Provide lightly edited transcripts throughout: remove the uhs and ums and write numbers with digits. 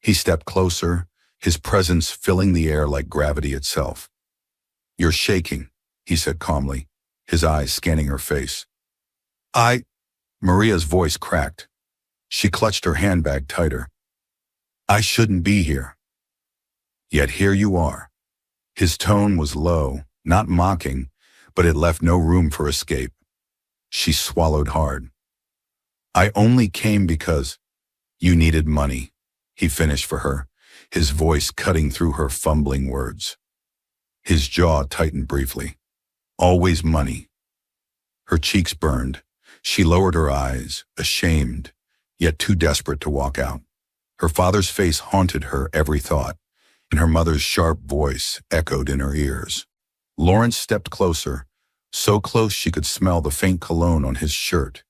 He stepped closer, his presence filling the air like gravity itself. "You're shaking," he said calmly, his eyes scanning her face. "I—" Maria's voice cracked. She clutched her handbag tighter. "I shouldn't be here. Yet here you are." His tone was low, not mocking, but it left no room for escape. She swallowed hard. "I only came because you needed money," he finished for her, his voice cutting through her fumbling words. His jaw tightened briefly. "Always money." Her cheeks burned. She lowered her eyes, ashamed, yet too desperate to walk out. Her father's face haunted her every thought, and her mother's sharp voice echoed in her ears. Lawrence stepped closer, so close she could smell the faint cologne on his shirt.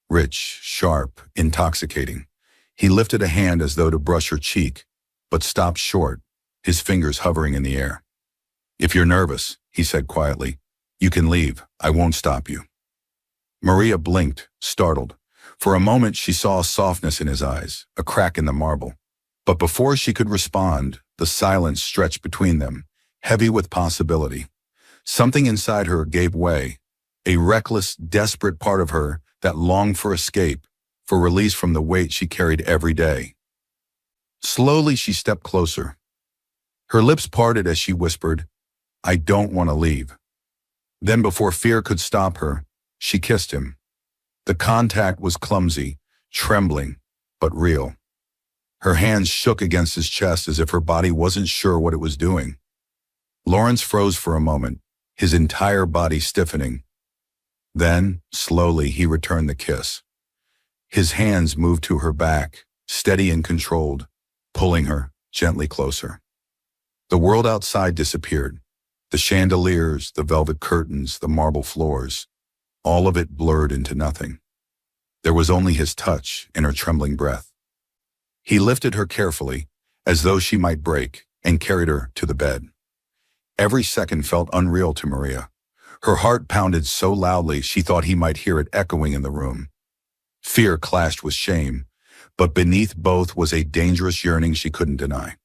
Rich, sharp, intoxicating. He lifted a hand as though to brush her cheek, but stopped short, his fingers hovering in the air. "If you're nervous," he said quietly, "you can leave. I won't stop you." Maria blinked, startled. For a moment she saw a softness in his eyes, a crack in the marble. But before she could respond, the silence stretched between them, heavy with possibility. Something inside her gave way, a reckless, desperate part of her that longed for escape, for release from the weight she carried every day. Slowly she stepped closer. Her lips parted as she whispered, "I don't want to leave." Then before fear could stop her, she kissed him. The contact was clumsy, trembling, but real. Her hands shook against his chest as if her body wasn't sure what it was doing. Lawrence froze for a moment, his entire body stiffening. Then, slowly, he returned the kiss. His hands moved to her back, steady and controlled, pulling her gently closer. The world outside disappeared. The chandeliers, the velvet curtains, the marble floors, all of it blurred into nothing. There was only his touch and her trembling breath. He lifted her carefully, as though she might break, and carried her to the bed. Every second felt unreal to Maria. Her heart pounded so loudly she thought he might hear it echoing in the room. Fear clashed with shame, but beneath both was a dangerous yearning she couldn't deny.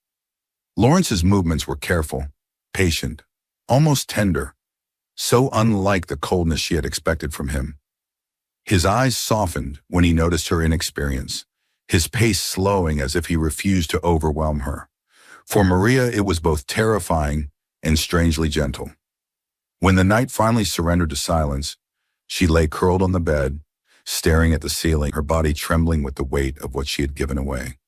Lawrence's movements were careful, patient, almost tender, so unlike the coldness she had expected from him. His eyes softened when he noticed her inexperience, his pace slowing as if he refused to overwhelm her. For Maria, it was both terrifying and strangely gentle. When the night finally surrendered to silence, she lay curled on the bed, staring at the ceiling, her body trembling with the weight of what she had given away.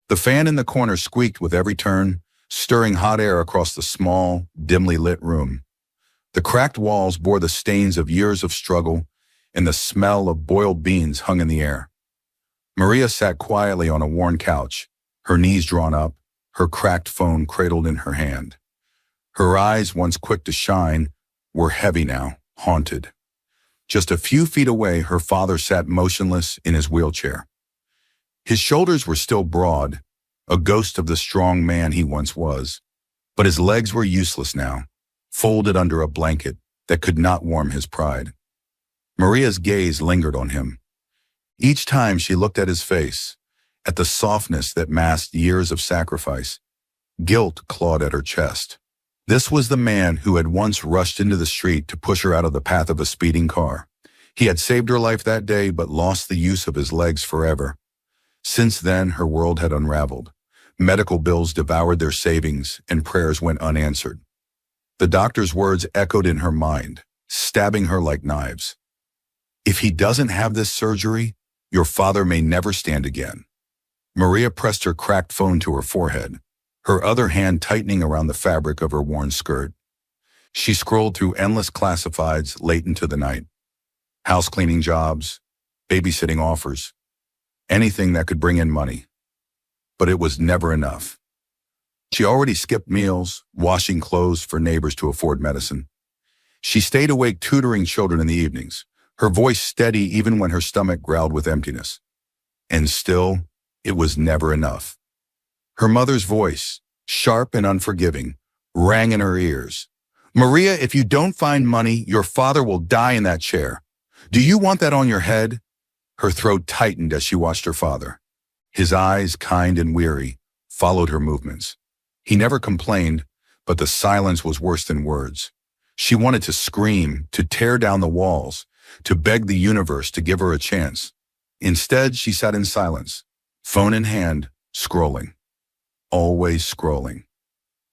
The fan in the corner squeaked with every turn, stirring hot air across the small, dimly lit room. The cracked walls bore the stains of years of struggle, and the smell of boiled beans hung in the air. Maria sat quietly on a worn couch, her knees drawn up, her cracked phone cradled in her hand. Her eyes, once quick to shine, were heavy now, haunted. Just a few feet away, her father sat motionless in his wheelchair. His shoulders were still broad, a ghost of the strong man he once was, but his legs were useless now, folded under a blanket that could not warm his pride. Maria's gaze lingered on him. Each time she looked at his face, at the softness that masked years of sacrifice, guilt clawed at her chest. This was the man who had once rushed into the street to push her out of the path of a speeding car. He had saved her life that day but lost the use of his legs forever. Since then, her world had unraveled. Medical bills devoured their savings, and prayers went unanswered. The doctor's words echoed in her mind, stabbing her like knives. "If he doesn't have this surgery, your father may never stand again." Maria pressed her cracked phone to her forehead, her other hand tightening around the fabric of her worn skirt. She scrolled through endless classifieds late into the night. House cleaning jobs, babysitting offers, anything that could bring in money. But it was never enough. She already skipped meals, washing clothes for neighbors to afford medicine. She stayed awake tutoring children in the evenings, her voice steady even when her stomach growled with emptiness. And still, it was never enough. Her mother's voice, sharp and unforgiving, rang in her ears. Maria, if you don't find money, your father will die in that chair. Do you want that on your head? Her throat tightened as she watched her father. His eyes, kind and weary, followed her movements. He never complained, but the silence was worse than words. She wanted to scream, to tear down the walls, to beg the universe to give her a chance. Instead, she sat in silence, phone in hand, scrolling. Always scrolling.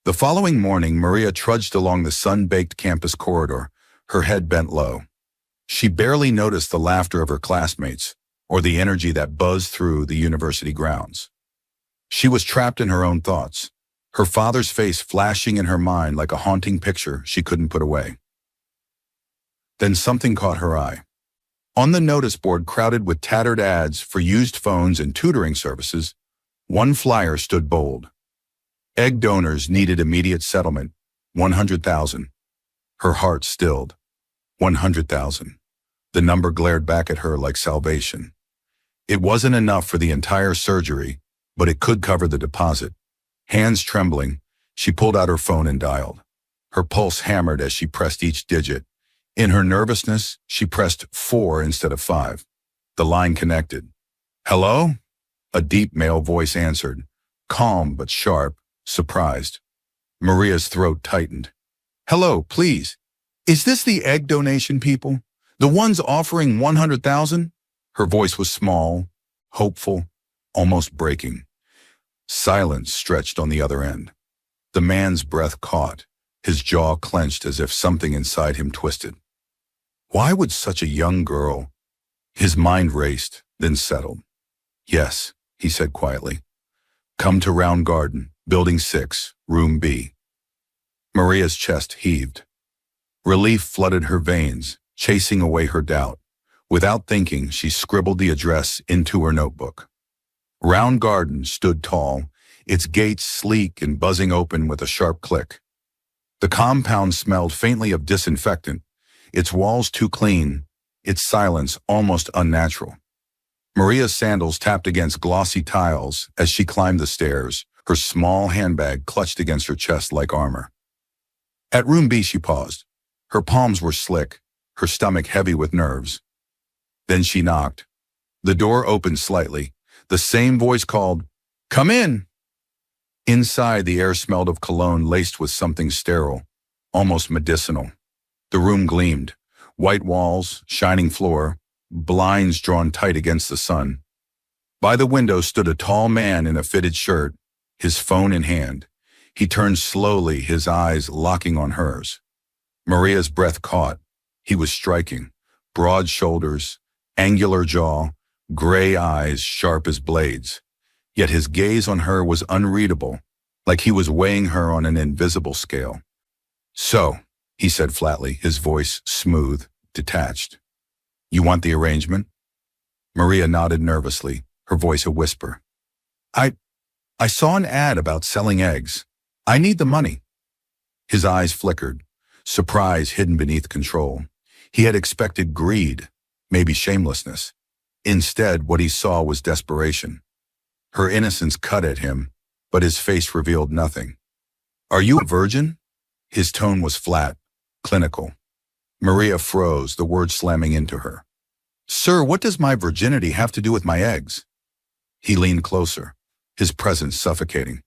The following morning, Maria trudged along the sun-baked campus corridor, her head bent low. She barely noticed the laughter of her classmates or the energy that buzzed through the university grounds. She was trapped in her own thoughts, her father's face flashing in her mind like a haunting picture she couldn't put away. Then something caught her eye. On the notice board crowded with tattered ads for used phones and tutoring services, one flyer stood bold. Egg donors needed immediate settlement, 100,000. Her heart stilled. 100,000. The number glared back at her like salvation. It wasn't enough for the entire surgery, but it could cover the deposit. Hands trembling, she pulled out her phone and dialed. Her pulse hammered as she pressed each digit. In her nervousness, she pressed 4 instead of 5. The line connected. Hello? A deep male voice answered, calm but sharp, surprised. Maria's throat tightened. Hello, please. Is this the egg donation people? The ones offering 100,000? Her voice was small, hopeful, almost breaking. Silence stretched on the other end. The man's breath caught, his jaw clenched as if something inside him twisted. Why would such a young girl? His mind raced, then settled. Yes, he said quietly. Come to Round Garden, Building 6, Room B. Maria's chest heaved. Relief flooded her veins, chasing away her doubt. Without thinking, she scribbled the address into her notebook. Round Garden stood tall, its gates sleek and buzzing open with a sharp click. The compound smelled faintly of disinfectant, its walls too clean, its silence almost unnatural. Maria's sandals tapped against glossy tiles as she climbed the stairs, her small handbag clutched against her chest like armor. At Room B, she paused. Her palms were slick, her stomach heavy with nerves. Then she knocked. The door opened slightly. The same voice called, "Come in!" Inside, the air smelled of cologne laced with something sterile, almost medicinal. The room gleamed. White walls, shining floor, blinds drawn tight against the sun. By the window stood a tall man in a fitted shirt, his phone in hand. He turned slowly, his eyes locking on hers. Maria's breath caught. He was striking. Broad shoulders, angular jaw, gray eyes sharp as blades. Yet his gaze on her was unreadable, like he was weighing her on an invisible scale. So, he said flatly, his voice smooth, detached. You want the arrangement? Maria nodded nervously, her voice a whisper. I saw an ad about selling eggs. I need the money. His eyes flickered, surprise hidden beneath control. He had expected greed, maybe shamelessness. Instead, what he saw was desperation. Her innocence cut at him, but his face revealed nothing. Are you a virgin? His tone was flat, clinical. Maria froze, the words slamming into her. Sir, what does my virginity have to do with my eggs? He leaned closer, his presence suffocating.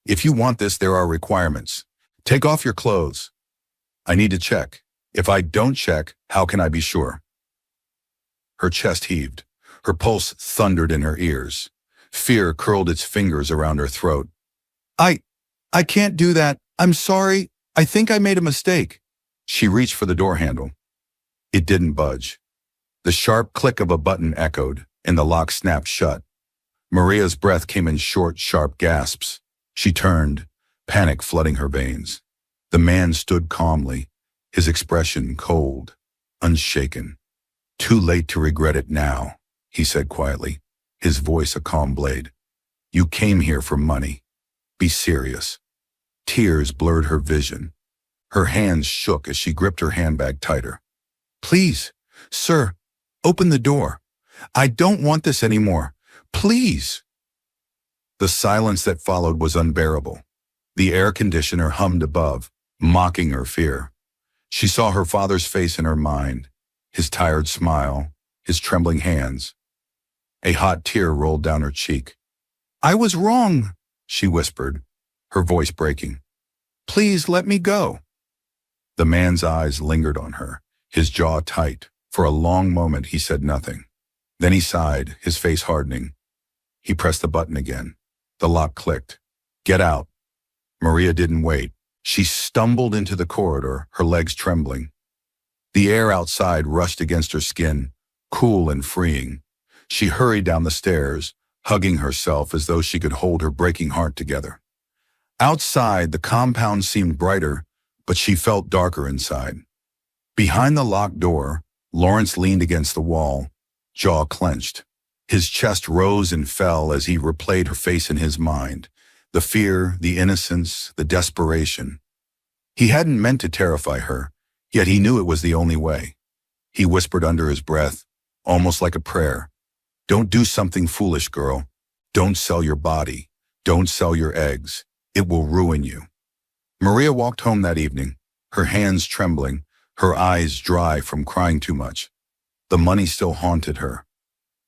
If you want this, there are requirements. Take off your clothes. I need to check. If I don't check, how can I be sure? Her chest heaved. Her pulse thundered in her ears. Fear curled its fingers around her throat. I can't do that. I'm sorry. I think I made a mistake. She reached for the door handle. It didn't budge. The sharp click of a button echoed, and the lock snapped shut. Maria's breath came in short, sharp gasps. She turned, panic flooding her veins. The man stood calmly, his expression cold, unshaken. Too late to regret it now, he said quietly, his voice a calm blade. You came here for money. Be serious. Tears blurred her vision. Her hands shook as she gripped her handbag tighter. Please, sir, open the door. I don't want this anymore. Please. The silence that followed was unbearable. The air conditioner hummed above, mocking her fear. She saw her father's face in her mind, his tired smile, his trembling hands. A hot tear rolled down her cheek. "I was wrong," she whispered, her voice breaking. "Please let me go." The man's eyes lingered on her, his jaw tight. For a long moment he said nothing. Then he sighed, his face hardening. He pressed the button again. The lock clicked. "Get out." Maria didn't wait. She stumbled into the corridor, her legs trembling. The air outside rushed against her skin, cool and freeing. She hurried down the stairs, hugging herself as though she could hold her breaking heart together. Outside, the compound seemed brighter, but she felt darker inside. Behind the locked door, Lawrence leaned against the wall, jaw clenched. His chest rose and fell as he replayed her face in his mind. The fear, the innocence, the desperation. He hadn't meant to terrify her, yet he knew it was the only way. He whispered under his breath, almost like a prayer. "Don't do something foolish, girl. Don't sell your body. Don't sell your eggs. It will ruin you." Maria walked home that evening, her hands trembling, her eyes dry from crying too much. The money still haunted her.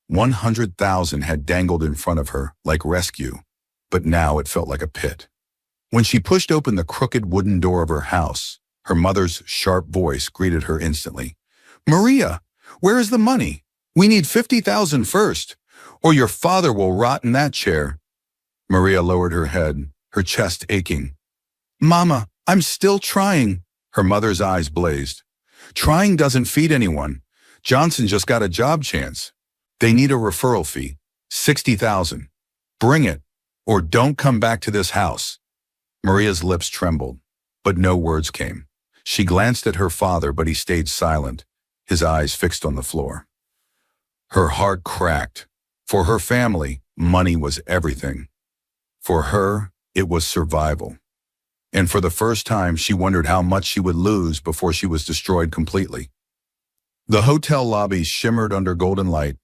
100,000 had dangled in front of her like rescue, but now it felt like a pit. When she pushed open the crooked wooden door of her house, her mother's sharp voice greeted her instantly. "Maria, where is the money? We need 50,000 first, or your father will rot in that chair." Maria lowered her head, her chest aching. "Mama, I'm still trying." Her mother's eyes blazed. "Trying doesn't feed anyone. Johnson just got a job chance. They need a referral fee, 60,000. Bring it, or don't come back to this house." Maria's lips trembled, but no words came. She glanced at her father, but he stayed silent, his eyes fixed on the floor. Her heart cracked. For her family, money was everything. For her, it was survival. And for the first time, she wondered how much she would lose before she was destroyed completely. The hotel lobby shimmered under golden light,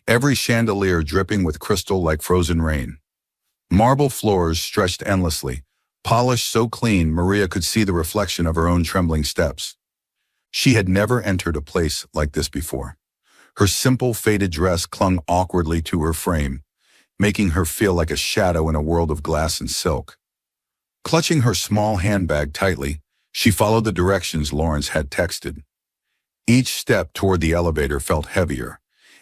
every chandelier dripping with crystal like frozen rain. Marble floors stretched endlessly, polished so clean Maria could see the reflection of her own trembling steps. She had never entered a place like this before. Her simple faded dress clung awkwardly to her frame, making her feel like a shadow in a world of glass and silk. Clutching her small handbag tightly, she followed the directions Lawrence had texted. Each step toward the elevator felt heavier,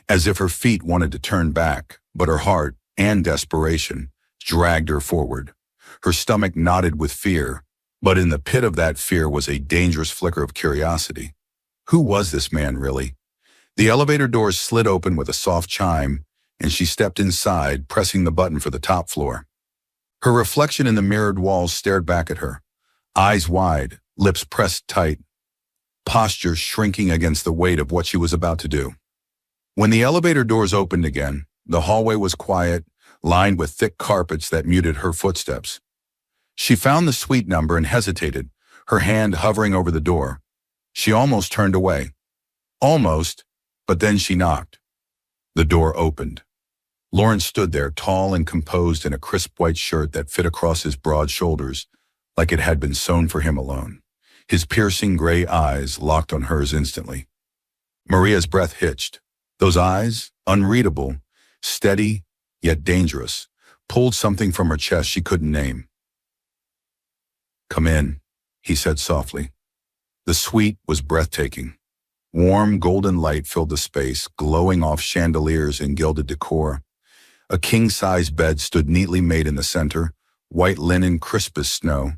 as if her feet wanted to turn back, but her heart and desperation dragged her forward. Her stomach knotted with fear, but in the pit of that fear was a dangerous flicker of curiosity. Who was this man, really? The elevator doors slid open with a soft chime, and she stepped inside, pressing the button for the top floor. Her reflection in the mirrored walls stared back at her, eyes wide, lips pressed tight, posture shrinking against the weight of what she was about to do. When the elevator doors opened again, the hallway was quiet, lined with thick carpets that muted her footsteps. She found the suite number and hesitated, her hand hovering over the door. She almost turned away. Almost, but then she knocked. The door opened. Lawrence stood there, tall and composed in a crisp white shirt that fit across his broad shoulders, like it had been sewn for him alone. His piercing gray eyes locked on hers instantly. Maria's breath hitched. Those eyes, unreadable, steady, yet dangerous, pulled something from her chest she couldn't name. "Come in," he said softly. The suite was breathtaking. Warm, golden light filled the space, glowing off chandeliers and gilded decor. A king-size bed stood neatly made in the center, white linen crisp as snow.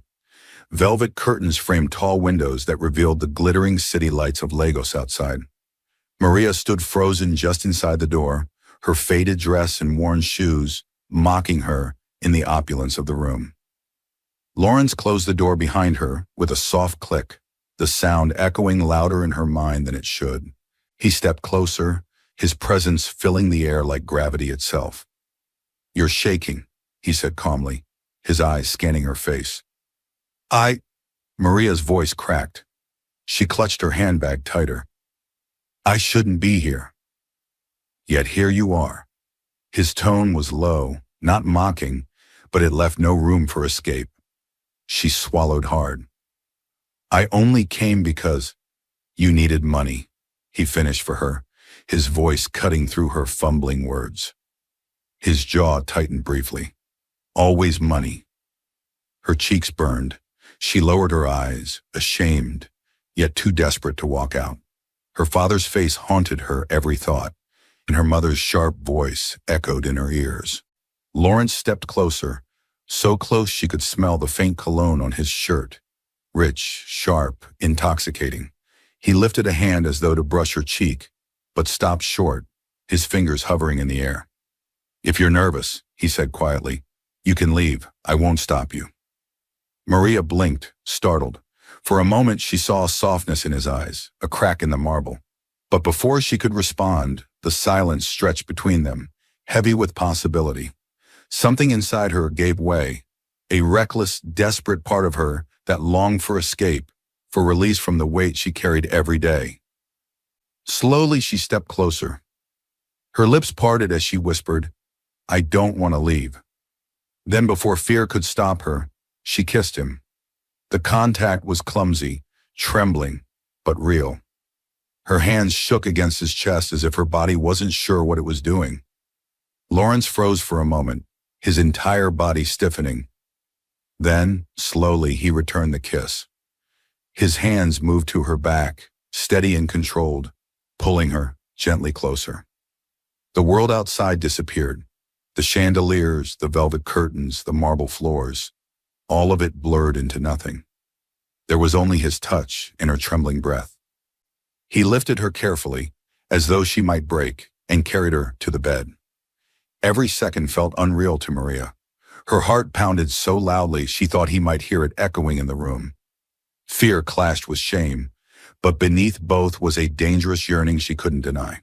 Velvet curtains framed tall windows that revealed the glittering city lights of Lagos outside. Maria stood frozen just inside the door, her faded dress and worn shoes mocking her in the opulence of the room. Lawrence closed the door behind her with a soft click, the sound echoing louder in her mind than it should. He stepped closer, his presence filling the air like gravity itself. "You're shaking," he said calmly, his eyes scanning her face. Maria's voice cracked. She clutched her handbag tighter. "I shouldn't be here. Yet here you are." His tone was low, not mocking, but it left no room for escape. She swallowed hard. I only came because you needed money, he finished for her, his voice cutting through her fumbling words. His jaw tightened briefly. Always money. Her cheeks burned. She lowered her eyes, ashamed, yet too desperate to walk out. Her father's face haunted her every thought, and her mother's sharp voice echoed in her ears. Lawrence stepped closer, so close she could smell the faint cologne on his shirt. Rich, sharp, intoxicating. He lifted a hand as though to brush her cheek, but stopped short, his fingers hovering in the air. If you're nervous, he said quietly, you can leave. I won't stop you. Maria blinked, startled. For a moment she saw a softness in his eyes, a crack in the marble. But before she could respond, the silence stretched between them, heavy with possibility. Something inside her gave way, a reckless, desperate part of her that longed for escape, for release from the weight she carried every day. Slowly she stepped closer. Her lips parted as she whispered, I don't want to leave. Then before fear could stop her, she kissed him. The contact was clumsy, trembling, but real. Her hands shook against his chest as if her body wasn't sure what it was doing. Lawrence froze for a moment, his entire body stiffening. Then, slowly, he returned the kiss. His hands moved to her back, steady and controlled, pulling her gently closer. The world outside disappeared. The chandeliers, the velvet curtains, the marble floors, all of it blurred into nothing. There was only his touch and her trembling breath. He lifted her carefully, as though she might break, and carried her to the bed. Every second felt unreal to Maria. Her heart pounded so loudly she thought he might hear it echoing in the room. Fear clashed with shame, but beneath both was a dangerous yearning she couldn't deny.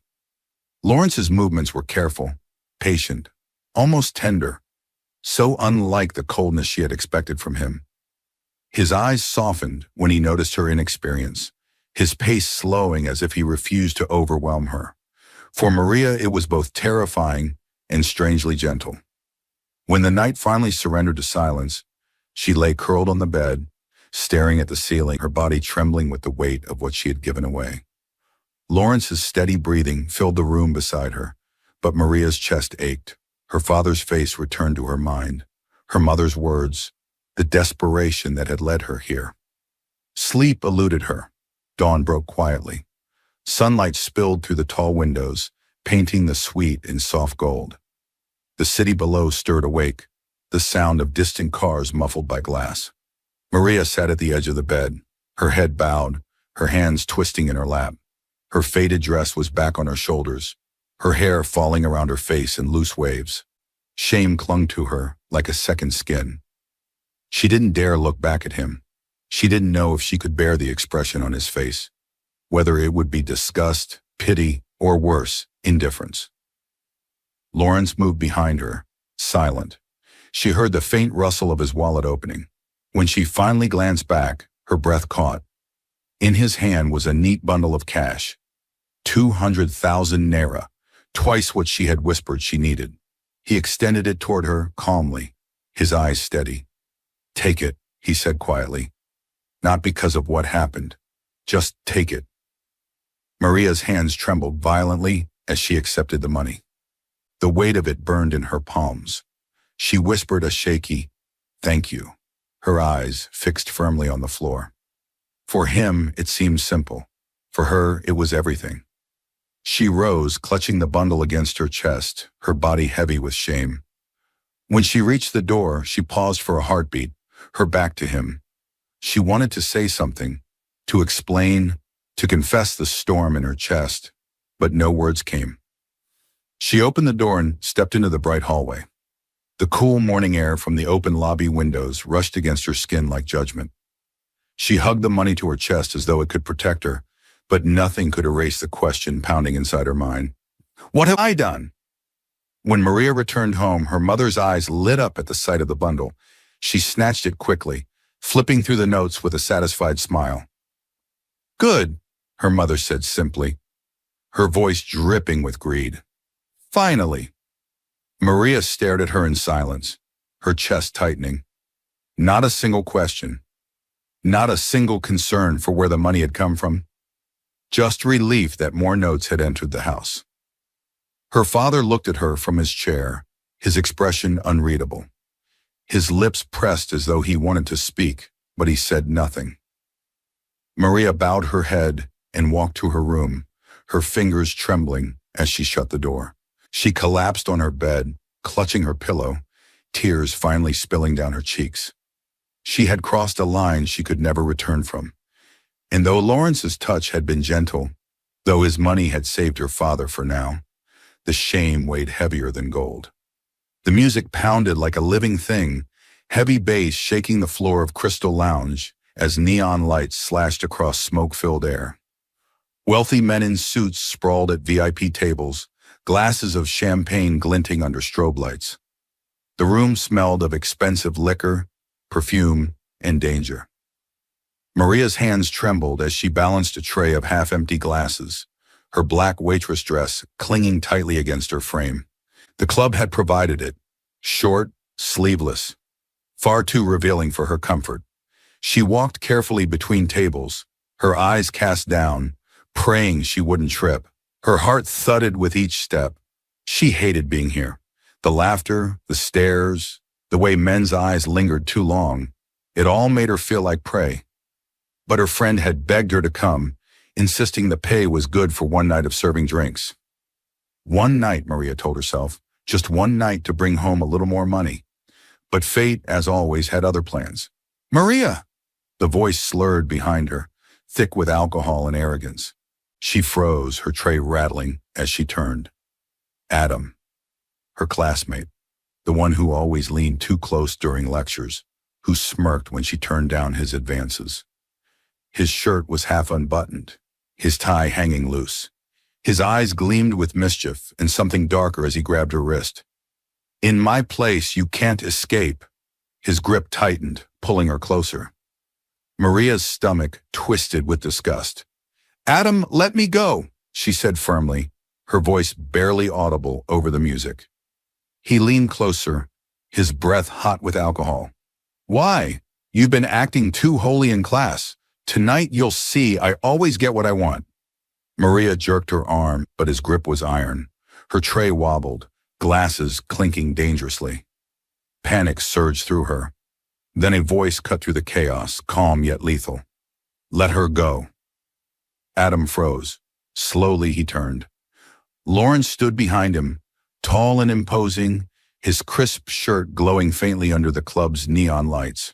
Lawrence's movements were careful, patient, almost tender, so unlike the coldness she had expected from him. His eyes softened when he noticed her inexperience, his pace slowing as if he refused to overwhelm her. For Maria, it was both terrifying and strangely gentle. When the night finally surrendered to silence, she lay curled on the bed, staring at the ceiling, her body trembling with the weight of what she had given away. Lawrence's steady breathing filled the room beside her, but Maria's chest ached. Her father's face returned to her mind, her mother's words, the desperation that had led her here. Sleep eluded her. Dawn broke quietly. Sunlight spilled through the tall windows, painting the suite in soft gold. The city below stirred awake, the sound of distant cars muffled by glass. Maria sat at the edge of the bed, her head bowed, her hands twisting in her lap. Her faded dress was back on her shoulders, her hair falling around her face in loose waves. Shame clung to her like a second skin. She didn't dare look back at him. She didn't know if she could bear the expression on his face, whether it would be disgust, pity, or worse, indifference. Lawrence moved behind her, silent. She heard the faint rustle of his wallet opening. When she finally glanced back, her breath caught. In his hand was a neat bundle of cash, 200,000 naira, twice what she had whispered she needed. He extended it toward her calmly, his eyes steady. Take it, he said quietly. Not because of what happened. Just take it. Maria's hands trembled violently as she accepted the money. The weight of it burned in her palms. She whispered a shaky, thank you, her eyes fixed firmly on the floor. For him, it seemed simple. For her, it was everything. She rose, clutching the bundle against her chest, her body heavy with shame. When she reached the door, she paused for a heartbeat, her back to him. She wanted to say something, to explain, to confess the storm in her chest, but no words came. She opened the door and stepped into the bright hallway. The cool morning air from the open lobby windows rushed against her skin like judgment. She hugged the money to her chest as though it could protect her, but nothing could erase the question pounding inside her mind. What have I done? When Maria returned home, her mother's eyes lit up at the sight of the bundle. She snatched it quickly, flipping through the notes with a satisfied smile. Good, her mother said simply, her voice dripping with greed. Finally. Maria stared at her in silence, her chest tightening. Not a single question. Not a single concern for where the money had come from. Just relief that more notes had entered the house. Her father looked at her from his chair, his expression unreadable. His lips pressed as though he wanted to speak, but he said nothing. Maria bowed her head and walked to her room, her fingers trembling as she shut the door. She collapsed on her bed, clutching her pillow, tears finally spilling down her cheeks. She had crossed a line she could never return from. And though Lawrence's touch had been gentle, though his money had saved her father for now, the shame weighed heavier than gold. The music pounded like a living thing, heavy bass shaking the floor of Crystal Lounge as neon lights slashed across smoke-filled air. Wealthy men in suits sprawled at VIP tables, glasses of champagne glinting under strobe lights. The room smelled of expensive liquor, perfume, and danger. Maria's hands trembled as she balanced a tray of half-empty glasses, her black waitress dress clinging tightly against her frame. The club had provided it, short, sleeveless, far too revealing for her comfort. She walked carefully between tables, her eyes cast down, praying she wouldn't trip. Her heart thudded with each step. She hated being here. The laughter, the stares, the way men's eyes lingered too long, it all made her feel like prey. But her friend had begged her to come, insisting the pay was good for one night of serving drinks. One night, Maria told herself, just one night to bring home a little more money. But fate, as always, had other plans. Maria! The voice slurred behind her, thick with alcohol and arrogance. She froze, her tray rattling, as she turned. Adam, her classmate, the one who always leaned too close during lectures, who smirked when she turned down his advances. His shirt was half unbuttoned, his tie hanging loose. His eyes gleamed with mischief and something darker as he grabbed her wrist. In my place, you can't escape. His grip tightened, pulling her closer. Maria's stomach twisted with disgust. Adam, let me go, she said firmly, her voice barely audible over the music. He leaned closer, his breath hot with alcohol. Why? You've been acting too holy in class. Tonight you'll see I always get what I want. Maria jerked her arm, but his grip was iron. Her tray wobbled, glasses clinking dangerously. Panic surged through her. Then a voice cut through the chaos, calm yet lethal. Let her go. Adam froze. Slowly he turned. Lawrence stood behind him, tall and imposing, his crisp shirt glowing faintly under the club's neon lights.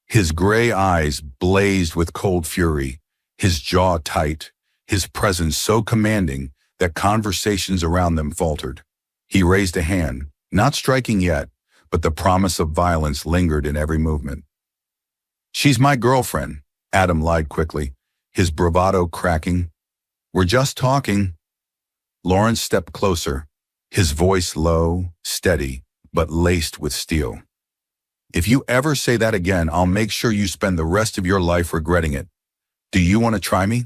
His gray eyes blazed with cold fury, his jaw tight, his presence so commanding that conversations around them faltered. He raised a hand, not striking yet, but the promise of violence lingered in every movement. She's my girlfriend, Adam lied quickly, his bravado cracking. We're just talking. Lawrence stepped closer, his voice low, steady, but laced with steel. If you ever say that again, I'll make sure you spend the rest of your life regretting it. Do you want to try me?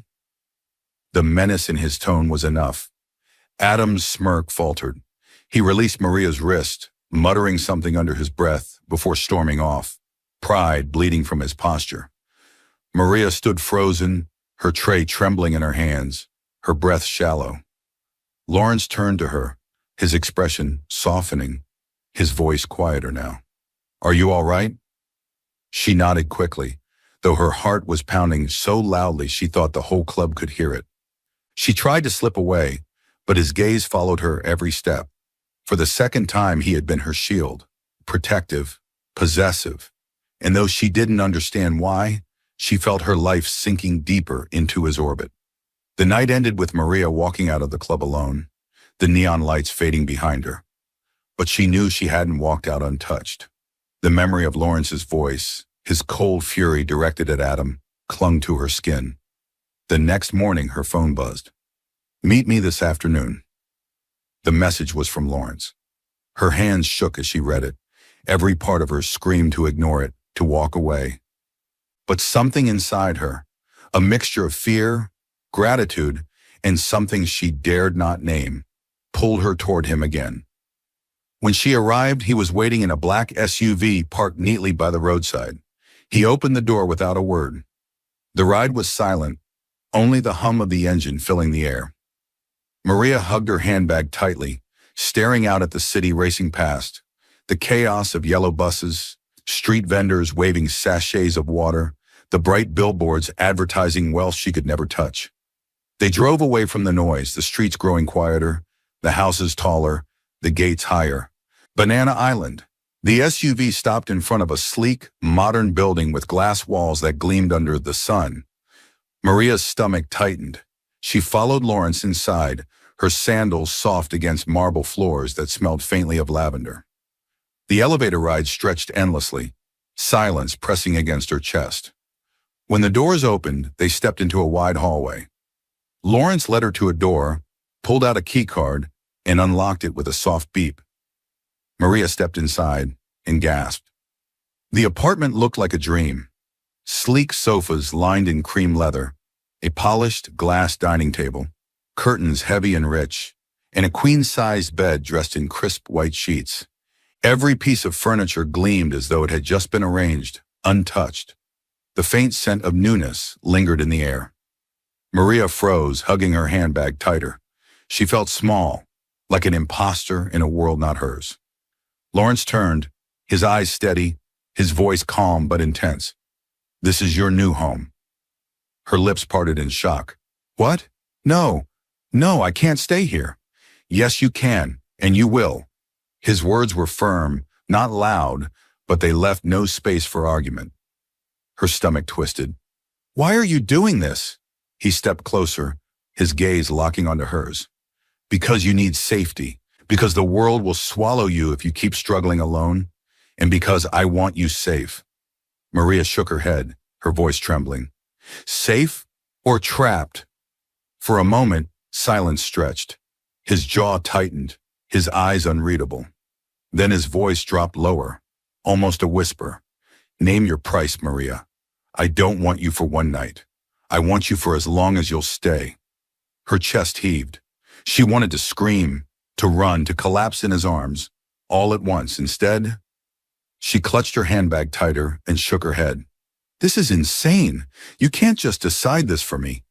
The menace in his tone was enough. Adam's smirk faltered. He released Maria's wrist, muttering something under his breath before storming off, pride bleeding from his posture. Maria stood frozen, her tray trembling in her hands, her breath shallow. Lawrence turned to her, his expression softening, his voice quieter now. Are you all right? She nodded quickly, though her heart was pounding so loudly she thought the whole club could hear it. She tried to slip away, but his gaze followed her every step. For the second time, he had been her shield, protective, possessive, and though she didn't understand why, she felt her life sinking deeper into his orbit. The night ended with Maria walking out of the club alone, the neon lights fading behind her. But she knew she hadn't walked out untouched. The memory of Lawrence's voice, his cold fury directed at Adam, clung to her skin. The next morning, her phone buzzed. Meet me this afternoon. The message was from Lawrence. Her hands shook as she read it. Every part of her screamed to ignore it, to walk away. But something inside her, a mixture of fear, gratitude, and something she dared not name, pulled her toward him again. When she arrived, he was waiting in a black SUV parked neatly by the roadside. He opened the door without a word. The ride was silent, only the hum of the engine filling the air. Maria hugged her handbag tightly, staring out at the city racing past, the chaos of yellow buses, street vendors waving sachets of water, the bright billboards advertising wealth she could never touch. They drove away from the noise, the streets growing quieter, the houses taller, the gates higher. Banana Island. The SUV stopped in front of a sleek, modern building with glass walls that gleamed under the sun. Maria's stomach tightened. She followed Lawrence inside, her sandals soft against marble floors that smelled faintly of lavender. The elevator ride stretched endlessly, silence pressing against her chest. When the doors opened, they stepped into a wide hallway. Lawrence led her to a door, pulled out a keycard, and unlocked it with a soft beep. Maria stepped inside and gasped. The apartment looked like a dream. Sleek sofas lined in cream leather, a polished glass dining table, curtains heavy and rich, and a queen-sized bed dressed in crisp white sheets. Every piece of furniture gleamed as though it had just been arranged, untouched. The faint scent of newness lingered in the air. Maria froze, hugging her handbag tighter. She felt small, like an imposter in a world not hers. Lawrence turned, his eyes steady, his voice calm but intense. "This is your new home." Her lips parted in shock. "What? No, I can't stay here." "Yes, you can, and you will." His words were firm, not loud, but they left no space for argument. Her stomach twisted. "Why are you doing this?" He stepped closer, his gaze locking onto hers. "Because you need safety, because the world will swallow you if you keep struggling alone, and because I want you safe." Maria shook her head, her voice trembling. "Safe or trapped?" For a moment, silence stretched. His jaw tightened, his eyes unreadable. Then his voice dropped lower, almost a whisper. "Name your price, Maria. I don't want you for one night. I want you for as long as you'll stay." Her chest heaved. She wanted to scream, to run, to collapse in his arms, all at once. Instead, she clutched her handbag tighter and shook her head. "This is insane. You can't just decide this for me."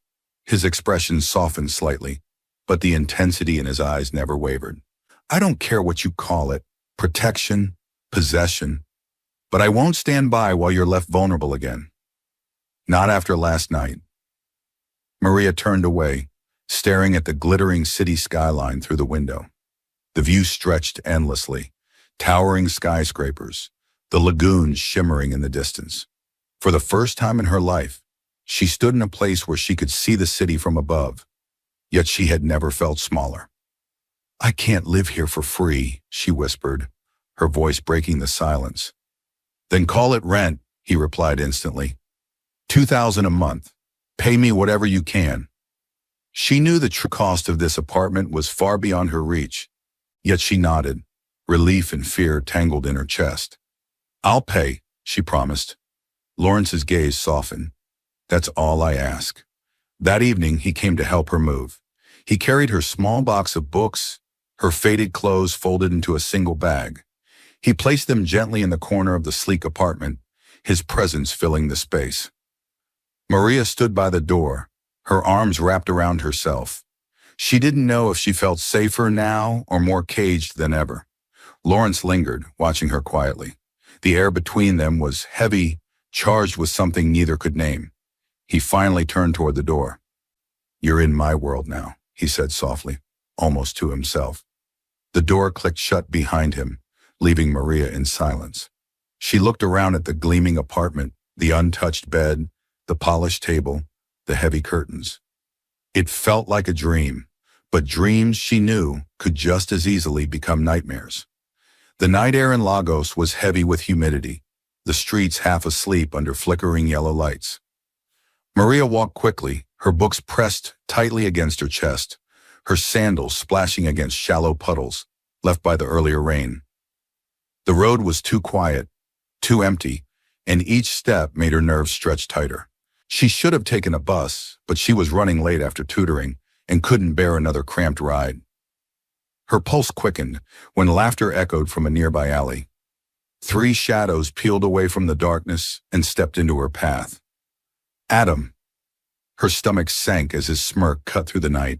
His expression softened slightly, but the intensity in his eyes never wavered. "I don't care what you call it, protection, possession, but I won't stand by while you're left vulnerable again. Not after last night." Maria turned away, staring at the glittering city skyline through the window. The view stretched endlessly, towering skyscrapers, the lagoon shimmering in the distance. For the first time in her life, she stood in a place where she could see the city from above, yet she had never felt smaller. "I can't live here for free," she whispered, her voice breaking the silence. "Then call it rent," he replied instantly. $2,000 a month. Pay me whatever you can." She knew the true cost of this apartment was far beyond her reach, yet she nodded, relief and fear tangled in her chest. "I'll pay," she promised. Lawrence's gaze softened. "That's all I ask." That evening, he came to help her move. He carried her small box of books, her faded clothes folded into a single bag. He placed them gently in the corner of the sleek apartment, his presence filling the space. Maria stood by the door, her arms wrapped around herself. She didn't know if she felt safer now or more caged than ever. Lawrence lingered, watching her quietly. The air between them was heavy, charged with something neither could name. He finally turned toward the door. "You're in my world now," he said softly, almost to himself. The door clicked shut behind him, leaving Maria in silence. She looked around at the gleaming apartment, the untouched bed, the polished table, the heavy curtains. It felt like a dream, but dreams, she knew, could just as easily become nightmares. The night air in Lagos was heavy with humidity, the streets half asleep under flickering yellow lights. Maria walked quickly, her books pressed tightly against her chest, her sandals splashing against shallow puddles left by the earlier rain. The road was too quiet, too empty, and each step made her nerves stretch tighter. She should have taken a bus, but she was running late after tutoring and couldn't bear another cramped ride. Her pulse quickened when laughter echoed from a nearby alley. Three shadows peeled away from the darkness and stepped into her path. Adam. Her stomach sank as his smirk cut through the night.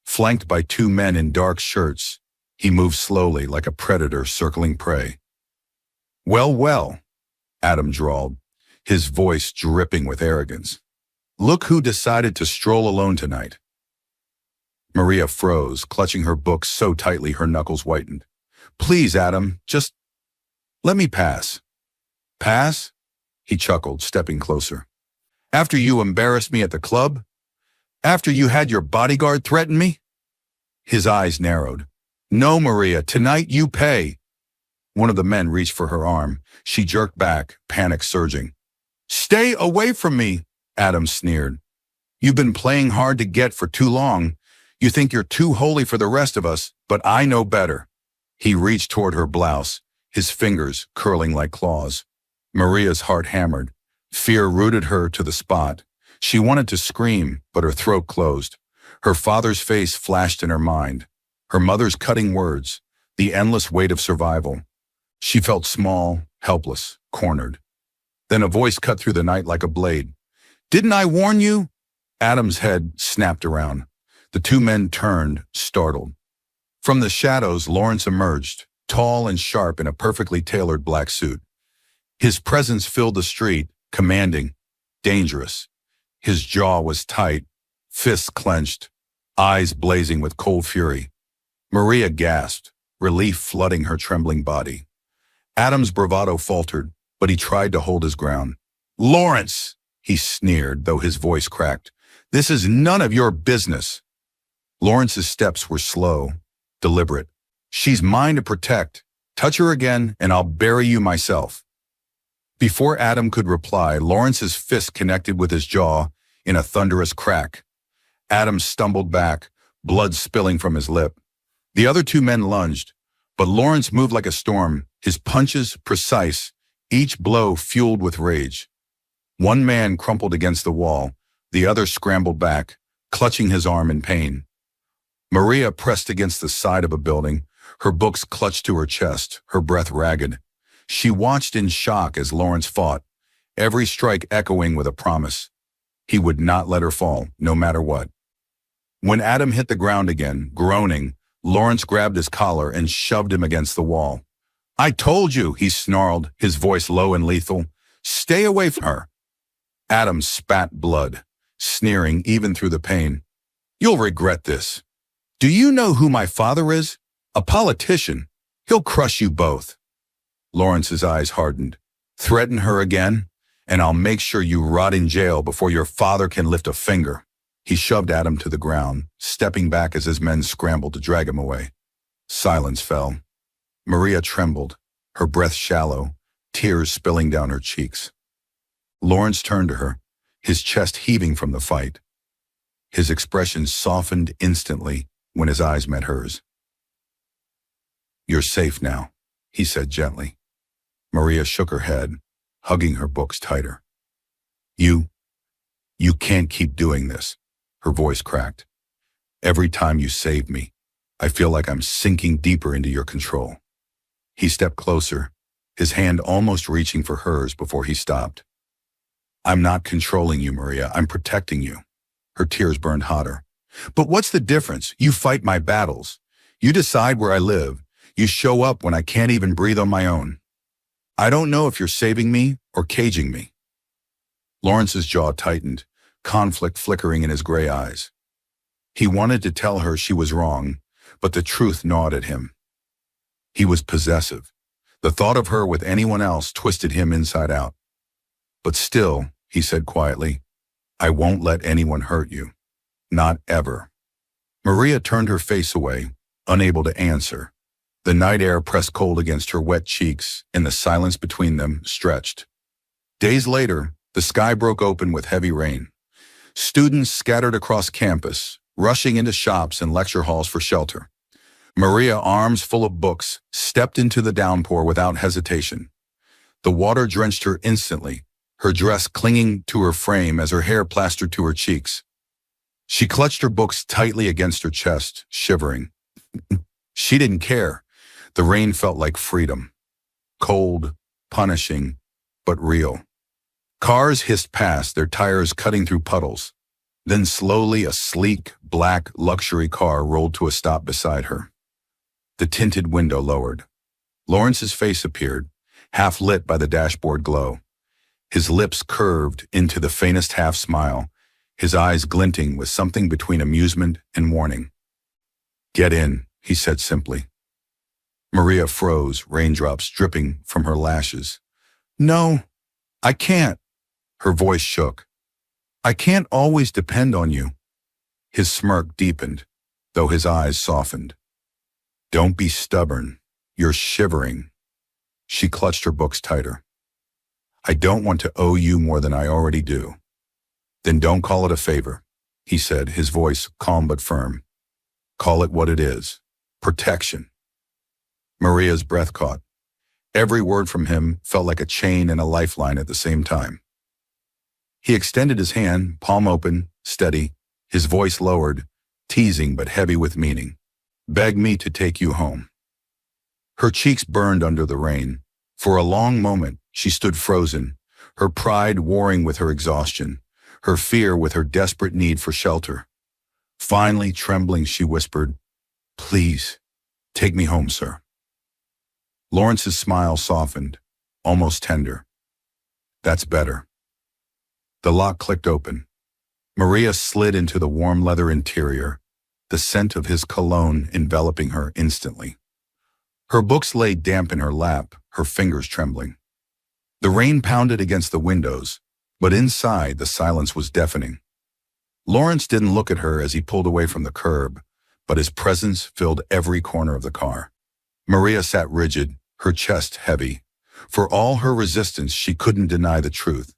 Flanked by two men in dark shirts, he moved slowly like a predator circling prey. "Well, well," Adam drawled, his voice dripping with arrogance. "Look who decided to stroll alone tonight." Maria froze, clutching her book so tightly her knuckles whitened. "Please, Adam, just let me pass." "Pass?" He chuckled, stepping closer. "After you embarrassed me at the club? After you had your bodyguard threaten me?" His eyes narrowed. "No, Maria, tonight you pay." One of the men reached for her arm. She jerked back, panic surging. "Stay away from me," Adam sneered. "You've been playing hard to get for too long. You think you're too holy for the rest of us, but I know better." He reached toward her blouse, his fingers curling like claws. Maria's heart hammered. Fear rooted her to the spot. She wanted to scream, but her throat closed. Her father's face flashed in her mind. Her mother's cutting words, the endless weight of survival. She felt small, helpless, cornered. Then a voice cut through the night like a blade. "Didn't I warn you?" Adam's head snapped around. The two men turned, startled. From the shadows, Lawrence emerged, tall and sharp in a perfectly tailored black suit. His presence filled the street, commanding, dangerous. His jaw was tight, fists clenched, eyes blazing with cold fury. Maria gasped, relief flooding her trembling body. Adam's bravado faltered, but he tried to hold his ground. "Lawrence!" he sneered, though his voice cracked. "This is none of your business." Lawrence's steps were slow, deliberate. "She's mine to protect. Touch her again, and I'll bury you myself." Before Adam could reply, Lawrence's fist connected with his jaw in a thunderous crack. Adam stumbled back, blood spilling from his lip. The other two men lunged, but Lawrence moved like a storm, his punches precise, each blow fueled with rage. One man crumpled against the wall, the other scrambled back, clutching his arm in pain. Maria pressed against the side of a building, her books clutched to her chest, her breath ragged. She watched in shock as Lawrence fought, every strike echoing with a promise. He would not let her fall, no matter what. When Adam hit the ground again, groaning, Lawrence grabbed his collar and shoved him against the wall. "I told you," he snarled, his voice low and lethal. "Stay away from her." Adam spat blood, sneering even through the pain. "You'll regret this. Do you know who my father is? A politician. He'll crush you both." Lawrence's eyes hardened. "Threaten her again, and I'll make sure you rot in jail before your father can lift a finger." He shoved Adam to the ground, stepping back as his men scrambled to drag him away. Silence fell. Maria trembled, her breath shallow, tears spilling down her cheeks. Lawrence turned to her, his chest heaving from the fight. His expression softened instantly when his eyes met hers. "You're safe now," he said gently. Maria shook her head, hugging her books tighter. You can't keep doing this," her voice cracked. "Every time you save me, I feel like I'm sinking deeper into your control." He stepped closer, his hand almost reaching for hers before he stopped. "I'm not controlling you, Maria. I'm protecting you." Her tears burned hotter. "But what's the difference? You fight my battles. You decide where I live. You show up when I can't even breathe on my own. I don't know if you're saving me or caging me." Lawrence's jaw tightened, conflict flickering in his gray eyes. He wanted to tell her she was wrong, but the truth gnawed at him. He was possessive. The thought of her with anyone else twisted him inside out. "But still," he said quietly, "I won't let anyone hurt you. Not ever." Maria turned her face away, unable to answer. The night air pressed cold against her wet cheeks, and the silence between them stretched. Days later, the sky broke open with heavy rain. Students scattered across campus, rushing into shops and lecture halls for shelter. Maria, arms full of books, stepped into the downpour without hesitation. The water drenched her instantly, her dress clinging to her frame as her hair plastered to her cheeks. She clutched her books tightly against her chest, shivering. She didn't care. The rain felt like freedom. cold, punishing, but real. Cars hissed past, their tires cutting through puddles. Then slowly a sleek, black luxury car rolled to a stop beside her. The tinted window lowered. Lawrence's face appeared, half lit by the dashboard glow. His lips curved into the faintest half smile, his eyes glinting with something between amusement and warning. "Get in," he said simply. Maria froze, raindrops dripping from her lashes. "No, I can't." Her voice shook. "I can't always depend on you." His smirk deepened, though his eyes softened. "Don't be stubborn. You're shivering." She clutched her books tighter. "I don't want to owe you more than I already do." "Then don't call it a favor," he said, his voice calm but firm. "Call it what it is. Protection." Maria's breath caught. Every word from him felt like a chain and a lifeline at the same time. He extended his hand, palm open, steady, his voice lowered, teasing but heavy with meaning. "Beg me to take you home." Her cheeks burned under the rain. For a long moment, she stood frozen, her pride warring with her exhaustion, her fear with her desperate need for shelter. Finally, trembling, she whispered, "Please, take me home, sir." Lawrence's smile softened, almost tender. "That's better." The lock clicked open. Maria slid into the warm leather interior, the scent of his cologne enveloping her instantly. Her books lay damp in her lap, her fingers trembling. The rain pounded against the windows, but inside the silence was deafening. Lawrence didn't look at her as he pulled away from the curb, but his presence filled every corner of the car. Maria sat rigid, her chest heavy. For all her resistance, she couldn't deny the truth.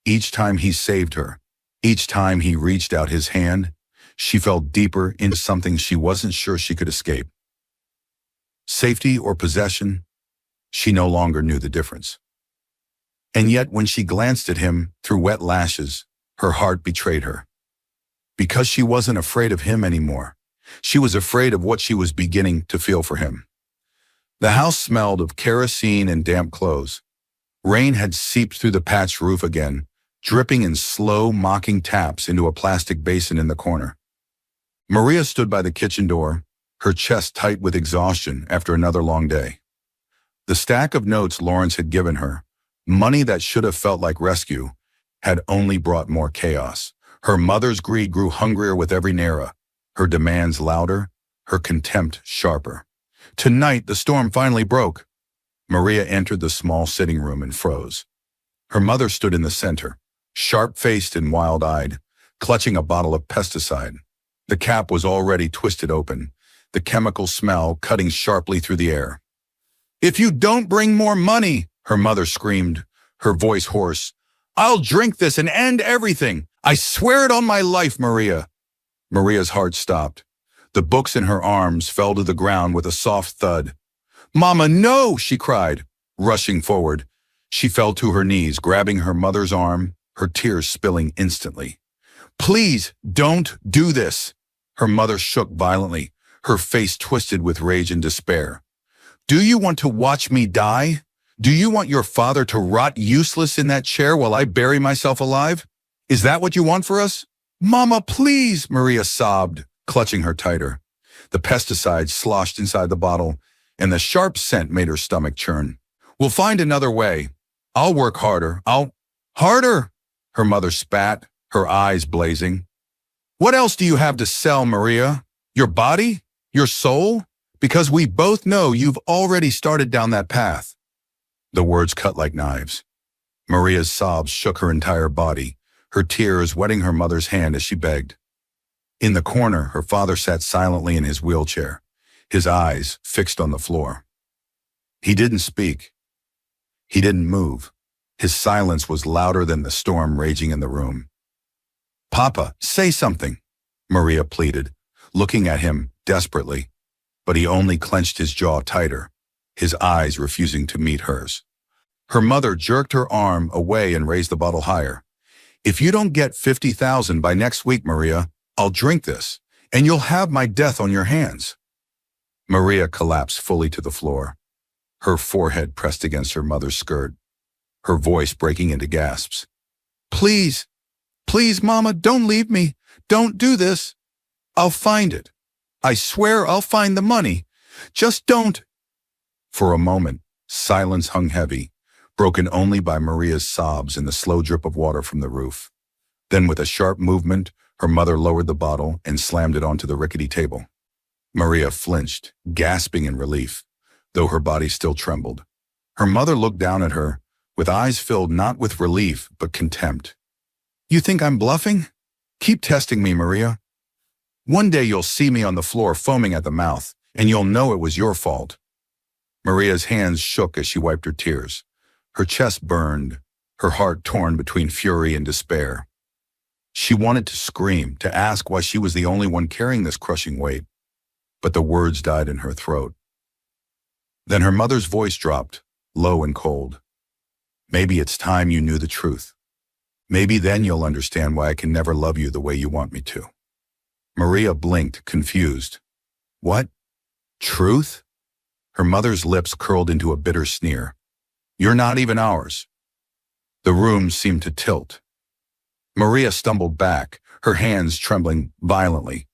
Each time he saved her, each time he reached out his hand, she fell deeper into something she wasn't sure she could escape. Safety or possession, she no longer knew the difference. And yet when she glanced at him through wet lashes, her heart betrayed her. Because she wasn't afraid of him anymore. She was afraid of what she was beginning to feel for him. The house smelled of kerosene and damp clothes. Rain had seeped through the patched roof again, dripping in slow, mocking taps into a plastic basin in the corner. Maria stood by the kitchen door, her chest tight with exhaustion after another long day. The stack of notes Lawrence had given her, money that should have felt like rescue, had only brought more chaos. Her mother's greed grew hungrier with every naira, her demands louder, her contempt sharper. Tonight, the storm finally broke. Maria entered the small sitting room and froze. Her mother stood in the center, sharp-faced and wild-eyed, clutching a bottle of pesticide. The cap was already twisted open, the chemical smell cutting sharply through the air. "If you don't bring more money," her mother screamed, her voice hoarse, "I'll drink this and end everything. I swear it on my life, Maria." Maria's heart stopped. The books in her arms fell to the ground with a soft thud. "Mama, no!" she cried, rushing forward. She fell to her knees, grabbing her mother's arm, her tears spilling instantly. "Please, don't do this." Her mother shook violently, her face twisted with rage and despair. "Do you want to watch me die? Do you want your father to rot useless in that chair while I bury myself alive? Is that what you want for us?" "Mama, please," Maria sobbed, clutching her tighter. The pesticide sloshed inside the bottle, and the sharp scent made her stomach churn. "We'll find another way. I'll work harder. Harder!" Her mother spat, her eyes blazing. "What else do you have to sell, Maria? Your body? Your soul? Because we both know you've already started down that path." The words cut like knives. Maria's sobs shook her entire body, her tears wetting her mother's hand as she begged. In the corner, her father sat silently in his wheelchair, his eyes fixed on the floor. He didn't speak. He didn't move. His silence was louder than the storm raging in the room. "Papa, say something," Maria pleaded, looking at him desperately, but he only clenched his jaw tighter, his eyes refusing to meet hers. Her mother jerked her arm away and raised the bottle higher. "If you don't get 50,000 by next week, Maria, I'll drink this, and you'll have my death on your hands." Maria collapsed fully to the floor. her forehead pressed against her mother's skirt, her voice breaking into gasps. Please, please, Mama, don't leave me. Don't do this. I'll find it. I swear I'll find the money. Just don't. For a moment, silence hung heavy, broken only by Maria's sobs and the slow drip of water from the roof. Then with a sharp movement, her mother lowered the bottle and slammed it onto the rickety table. Maria flinched, gasping in relief, though her body still trembled. Her mother looked down at her, with eyes filled not with relief but contempt. You think I'm bluffing? Keep testing me, Maria. One day you'll see me on the floor foaming at the mouth, and you'll know it was your fault. Maria's hands shook as she wiped her tears. Her chest burned, her heart torn between fury and despair. She wanted to scream, to ask why she was the only one carrying this crushing weight, but the words died in her throat. Then her mother's voice dropped, low and cold. Maybe it's time you knew the truth. Maybe then you'll understand why I can never love you the way you want me to. Maria blinked, confused. What? Truth? Her mother's lips curled into a bitter sneer. You're not even ours. The room seemed to tilt. Maria stumbled back, her hands trembling violently.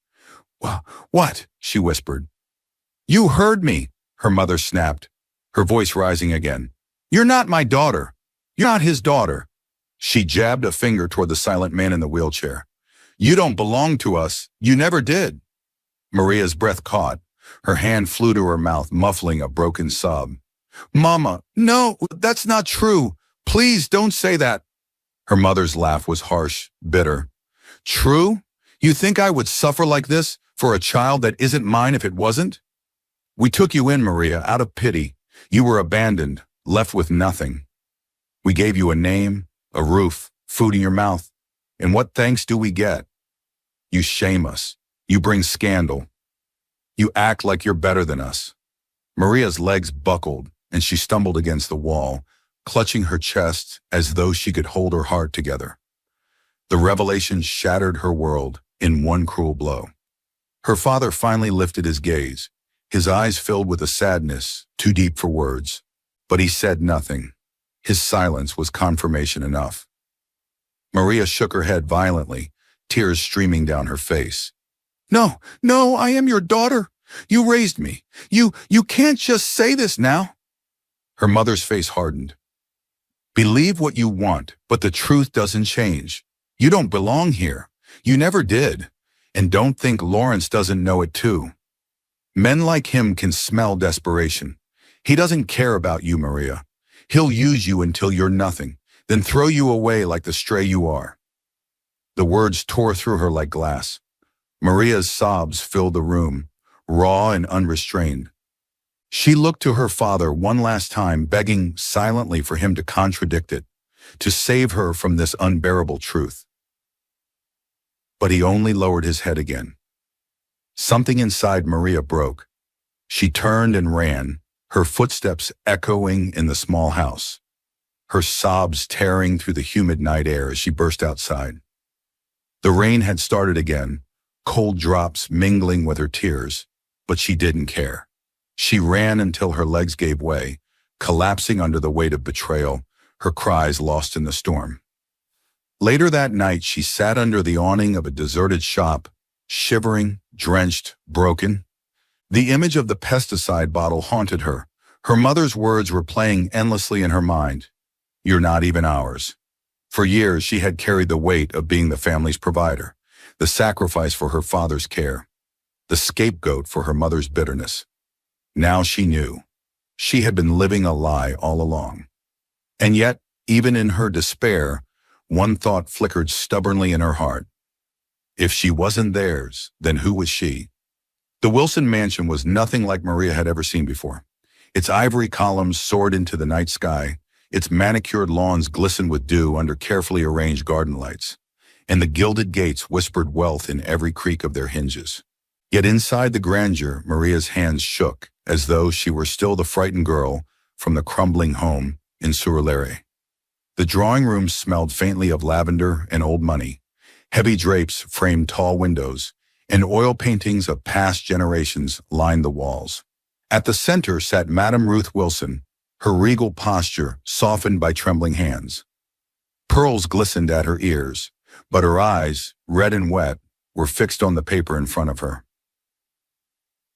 What? She whispered. You heard me, her mother snapped, her voice rising again. You're not my daughter. You're not his daughter. She jabbed a finger toward the silent man in the wheelchair. You don't belong to us. You never did. Maria's breath caught. Her hand flew to her mouth, muffling a broken sob. Mama, no, that's not true. Please don't say that. Her mother's laugh was harsh, bitter. True? You think I would suffer like this for a child that isn't mine if it wasn't? We took you in, Maria, out of pity. You were abandoned, left with nothing. We gave you a name, a roof, food in your mouth. And what thanks do we get? You shame us. You bring scandal. You act like you're better than us. Maria's legs buckled, and she stumbled against the wall, clutching her chest as though she could hold her heart together. The revelation shattered her world in one cruel blow. Her father finally lifted his gaze, his eyes filled with a sadness too deep for words. But he said nothing. His silence was confirmation enough. Maria shook her head violently, tears streaming down her face. No, I am your daughter. You raised me. You can't just say this now. Her mother's face hardened. Believe what you want, but the truth doesn't change. You don't belong here. You never did. And don't think Lawrence doesn't know it too. Men like him can smell desperation. He doesn't care about you, Maria. He'll use you until you're nothing, then throw you away like the stray you are. The words tore through her like glass. Maria's sobs filled the room, raw and unrestrained. She looked to her father one last time, begging silently for him to contradict it, to save her from this unbearable truth. But he only lowered his head again. Something inside Maria broke. She turned and ran, her footsteps echoing in the small house, her sobs tearing through the humid night air as she burst outside. The rain had started again, cold drops mingling with her tears, but she didn't care. She ran until her legs gave way, collapsing under the weight of betrayal, her cries lost in the storm. Later that night, she sat under the awning of a deserted shop, shivering, drenched, broken. The image of the pesticide bottle haunted her. Her mother's words were playing endlessly in her mind. You're not even ours. For years, she had carried the weight of being the family's provider, the sacrifice for her father's care, the scapegoat for her mother's bitterness. Now she knew. She had been living a lie all along. And yet, even in her despair, one thought flickered stubbornly in her heart. If she wasn't theirs, then who was she? The Wilson mansion was nothing like Maria had ever seen before. Its ivory columns soared into the night sky, its manicured lawns glistened with dew under carefully arranged garden lights, and the gilded gates whispered wealth in every creak of their hinges. Yet inside the grandeur, Maria's hands shook, as though she were still the frightened girl from the crumbling home in Surulere. The drawing room smelled faintly of lavender and old money. Heavy drapes framed tall windows, and oil paintings of past generations lined the walls. At the center sat Madame Ruth Wilson, her regal posture softened by trembling hands. Pearls glistened at her ears, but her eyes, red and wet, were fixed on the paper in front of her.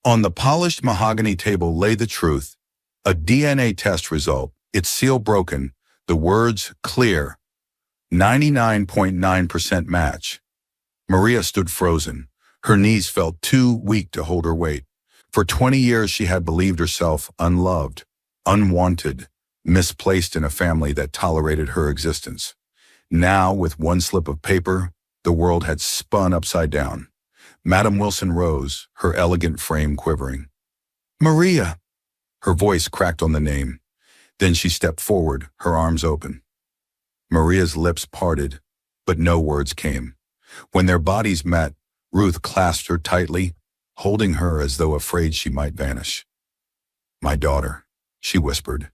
On the polished mahogany table lay the truth, a DNA test result, its seal broken, the words clear, 99.9% match. Maria stood frozen. Her knees felt too weak to hold her weight. For 20 years she had believed herself unloved, unwanted, misplaced in a family that tolerated her existence. Now, with one slip of paper, the world had spun upside down. Madame Wilson rose, her elegant frame quivering. "Maria!" Her voice cracked on the name. Then she stepped forward, her arms open. Maria's lips parted, but no words came. When their bodies met, Ruth clasped her tightly, holding her as though afraid she might vanish. "My daughter," she whispered,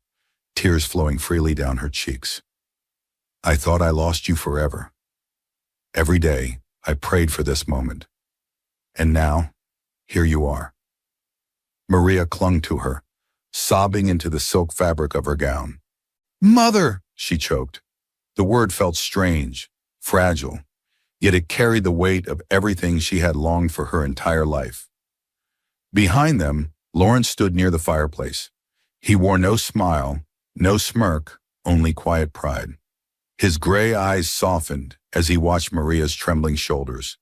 tears flowing freely down her cheeks. "I thought I lost you forever. Every day, I prayed for this moment. And now, here you are." Maria clung to her, sobbing into the silk fabric of her gown. "Mother!" she choked. The word felt strange, fragile, yet it carried the weight of everything she had longed for her entire life. Behind them, Lawrence stood near the fireplace. He wore no smile, no smirk, only quiet pride. His gray eyes softened as he watched Maria's trembling shoulders,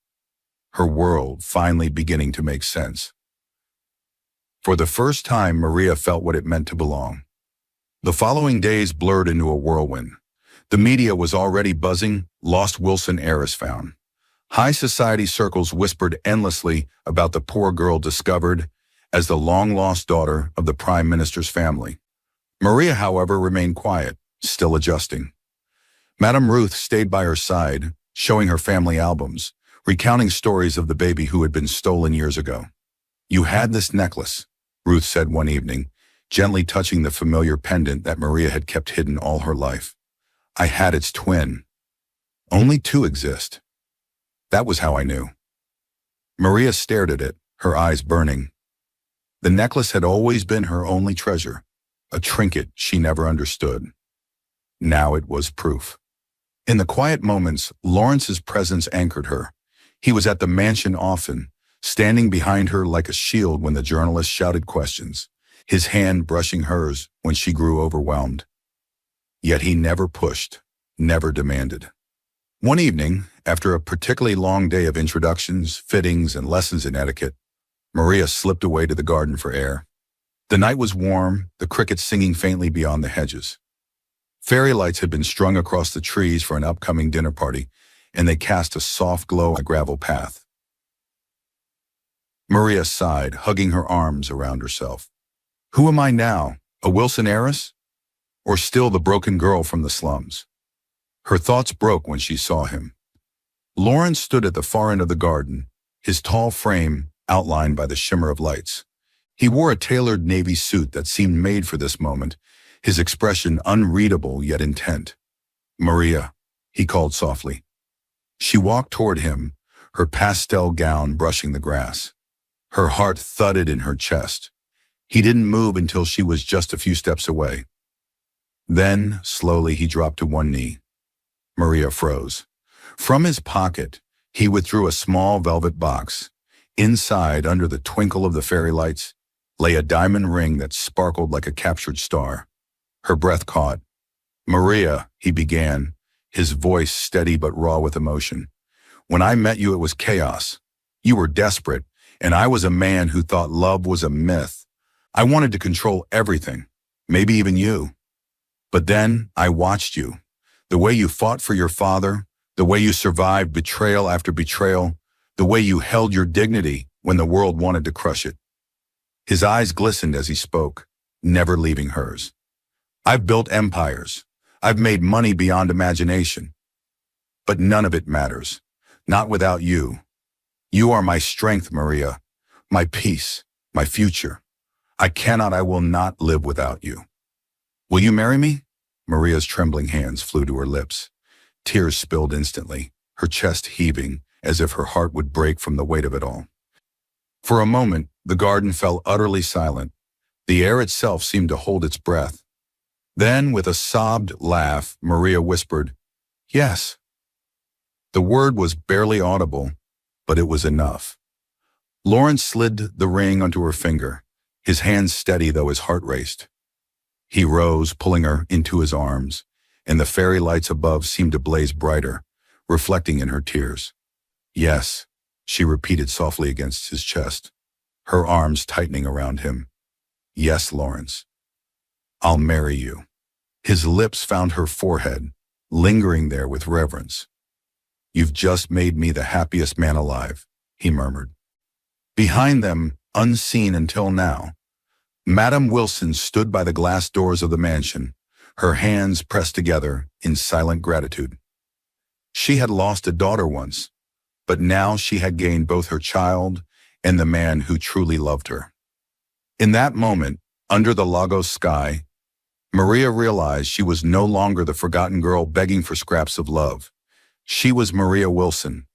her world finally beginning to make sense. For the first time, Maria felt what it meant to belong. The following days blurred into a whirlwind. The media was already buzzing, lost Wilson heiress found. High society circles whispered endlessly about the poor girl discovered as the long-lost daughter of the Prime Minister's family. Maria, however, remained quiet, still adjusting. Madame Ruth stayed by her side, showing her family albums, recounting stories of the baby who had been stolen years ago. "You had this necklace," Ruth said one evening, gently touching the familiar pendant that Maria had kept hidden all her life. "I had its twin. Only two exist. That was how I knew." Maria stared at it, her eyes burning. The necklace had always been her only treasure, a trinket she never understood. Now it was proof. In the quiet moments, Lawrence's presence anchored her. He was at the mansion often, standing behind her like a shield when the journalists shouted questions, his hand brushing hers when she grew overwhelmed. Yet he never pushed, never demanded. One evening, after a particularly long day of introductions, fittings, and lessons in etiquette, Maria slipped away to the garden for air. The night was warm, the crickets singing faintly beyond the hedges. Fairy lights had been strung across the trees for an upcoming dinner party, and they cast a soft glow on the gravel path. Maria sighed, hugging her arms around herself. Who am I now, a Wilson heiress? Or still the broken girl from the slums? Her thoughts broke when she saw him. Lawrence stood at the far end of the garden, his tall frame outlined by the shimmer of lights. He wore a tailored navy suit that seemed made for this moment, his expression unreadable yet intent. "Maria," he called softly. She walked toward him, her pastel gown brushing the grass. Her heart thudded in her chest. He didn't move until she was just a few steps away. Then, slowly, he dropped to one knee. Maria froze. From his pocket, he withdrew a small velvet box. Inside, under the twinkle of the fairy lights, lay a diamond ring that sparkled like a captured star. Her breath caught. "Maria," he began, his voice steady but raw with emotion. "When I met you, it was chaos. You were desperate, and I was a man who thought love was a myth. I wanted to control everything, maybe even you. But then I watched you. The way you fought for your father, the way you survived betrayal after betrayal, the way you held your dignity when the world wanted to crush it." His eyes glistened as he spoke, never leaving hers. "I've built empires. I've made money beyond imagination. But none of it matters. Not without you. You are my strength, Maria, my peace, my future. I will not live without you. Will you marry me?" Maria's trembling hands flew to her lips. Tears spilled instantly, her chest heaving as if her heart would break from the weight of it all. For a moment, the garden fell utterly silent. The air itself seemed to hold its breath. Then, with a sobbed laugh, Maria whispered, "Yes." The word was barely audible, but it was enough. Lawrence slid the ring onto her finger, his hands steady though his heart raced. He rose, pulling her into his arms, and the fairy lights above seemed to blaze brighter, reflecting in her tears. "Yes," she repeated softly against his chest, her arms tightening around him. "Yes, Lawrence. I'll marry you." His lips found her forehead, lingering there with reverence. "You've just made me the happiest man alive," he murmured. Behind them, unseen until now, Madame Wilson stood by the glass doors of the mansion, her hands pressed together in silent gratitude. She had lost a daughter once, but now she had gained both her child and the man who truly loved her. In that moment, under the Lagos sky, Maria realized she was no longer the forgotten girl begging for scraps of love. She was Maria Wilson,